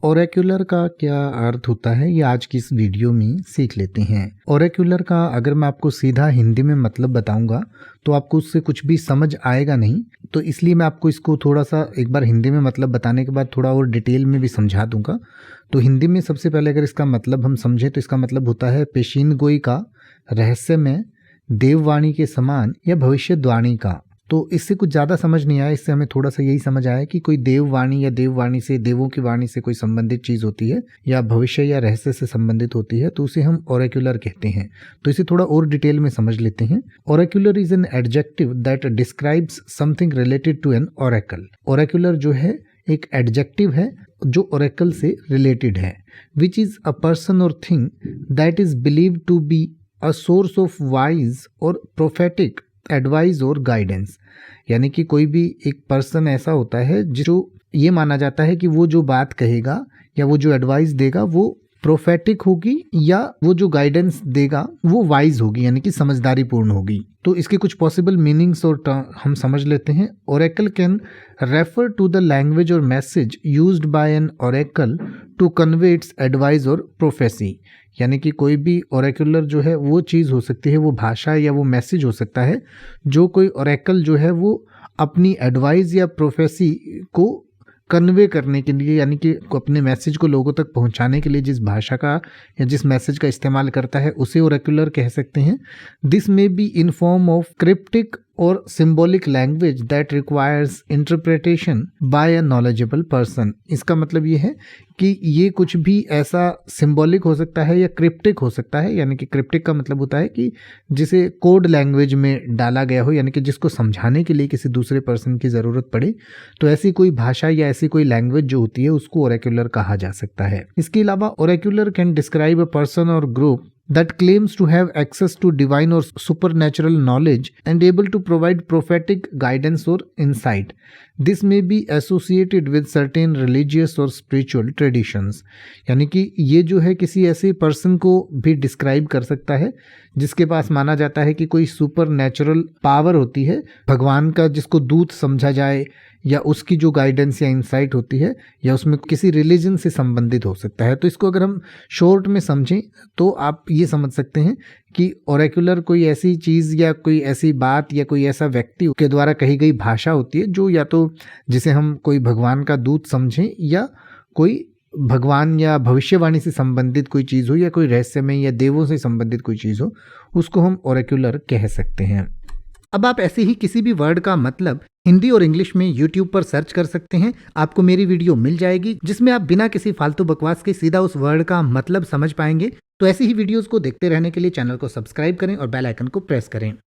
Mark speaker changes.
Speaker 1: ओरेक्युलर का क्या अर्थ होता है ये आज की इस वीडियो में सीख लेते हैं। ओरेक्युलर का अगर मैं आपको सीधा हिंदी में मतलब बताऊंगा तो आपको उससे कुछ भी समझ आएगा नहीं, तो इसलिए मैं आपको इसको थोड़ा सा एक बार हिंदी में मतलब बताने के बाद थोड़ा और डिटेल में भी समझा दूंगा। तो हिंदी में सबसे पहले अगर इसका मतलब हम समझें तो इसका मतलब होता है पेशीन गोई का, रहस्यमय, देववाणी के समान या भविष्यवाणी का। तो इससे कुछ ज़्यादा समझ नहीं आया, इससे हमें थोड़ा सा यही समझ आया कि कोई देववाणी या देववाणी से, देवों की वाणी से कोई संबंधित चीज़ होती है या भविष्य या रहस्य से संबंधित होती है तो उसे हम ओरेक्युलर कहते हैं। तो इसे थोड़ा और डिटेल में समझ लेते हैं। Oracular is an adjective that describes something related to an oracle. Oracular जो है एक एडजेक्टिव है जो ओरेकल से रिलेटेड है, विच इज अ पर्सन और thing that is believed to be a source of wise और प्रोफेटिक एडवाइस और गाइडेंस। यानी कि कोई भी एक पर्सन ऐसा होता है जो ये माना जाता है कि वो जो बात कहेगा या वो जो एडवाइस देगा वो प्रोफेटिक होगी या वो जो गाइडेंस देगा वो वाइज होगी, यानी कि समझदारी पूर्ण होगी। तो इसके कुछ पॉसिबल मीनिंग्स और हम समझ लेते हैं। Oracle can refer to the language or message used by an oracle to convey its advice or prophecy. यानी कि कोई भी ओरेकुलर जो है वो चीज़ हो सकती है, वो भाषा या वो मैसेज हो सकता है जो कोई ओरेकल जो है वो अपनी एडवाइस या प्रोफेसी को कन्वे करने के लिए, यानी कि अपने मैसेज को लोगों तक पहुंचाने के लिए जिस भाषा का या जिस मैसेज का इस्तेमाल करता है उसे ओरेकुलर कह सकते हैं। This may be in form of cryptic or symbolic language that requires interpretation by a knowledgeable person. इसका मतलब ये है कि ये कुछ भी ऐसा सिंबॉलिक हो सकता है या क्रिप्टिक हो सकता है। यानी कि क्रिप्टिक का मतलब होता है कि जिसे कोड लैंग्वेज में डाला गया हो, यानी कि जिसको समझाने के लिए किसी दूसरे पर्सन की ज़रूरत पड़े, तो ऐसी कोई भाषा या ऐसी कोई लैंग्वेज जो होती है उसको ओरेक्युलर कहा जा सकता है। इसके अलावा ओरेक्युलर कैन डिस्क्राइब अ पर्सन और group that claims to have access to divine or supernatural knowledge and able to provide prophetic guidance or insight. This may be associated with certain religious or spiritual traditions. यानी कि ये जो है किसी ऐसे person को भी डिस्क्राइब कर सकता है जिसके पास माना जाता है कि कोई सुपर नेचुरल पावर होती है, भगवान का जिसको दूत समझा जाए, या उसकी जो गाइडेंस या इंसाइट होती है, या उसमें किसी रिलीजन से संबंधित हो सकता है। तो इसको अगर हम शॉर्ट में समझें तो आप ये समझ सकते हैं कि ओरेकुलर कोई ऐसी चीज़ या कोई ऐसी बात या कोई ऐसा व्यक्ति के द्वारा कही गई भाषा होती है जो या तो जिसे हम कोई भगवान का दूत समझें या कोई भगवान या भविष्यवाणी से संबंधित कोई चीज़ हो या कोई रहस्यमय या देवों से संबंधित कोई चीज़ हो, उसको हम ओरेकुलर कह सकते हैं। अब आप ऐसे ही किसी भी वर्ड का मतलब हिंदी और इंग्लिश में YouTube पर सर्च कर सकते हैं, आपको मेरी वीडियो मिल जाएगी जिसमें आप बिना किसी फालतू बकवास के सीधा उस वर्ड का मतलब समझ पाएंगे। तो ऐसी ही वीडियोस को देखते रहने के लिए चैनल को सब्सक्राइब करें और बेल आइकन को प्रेस करें।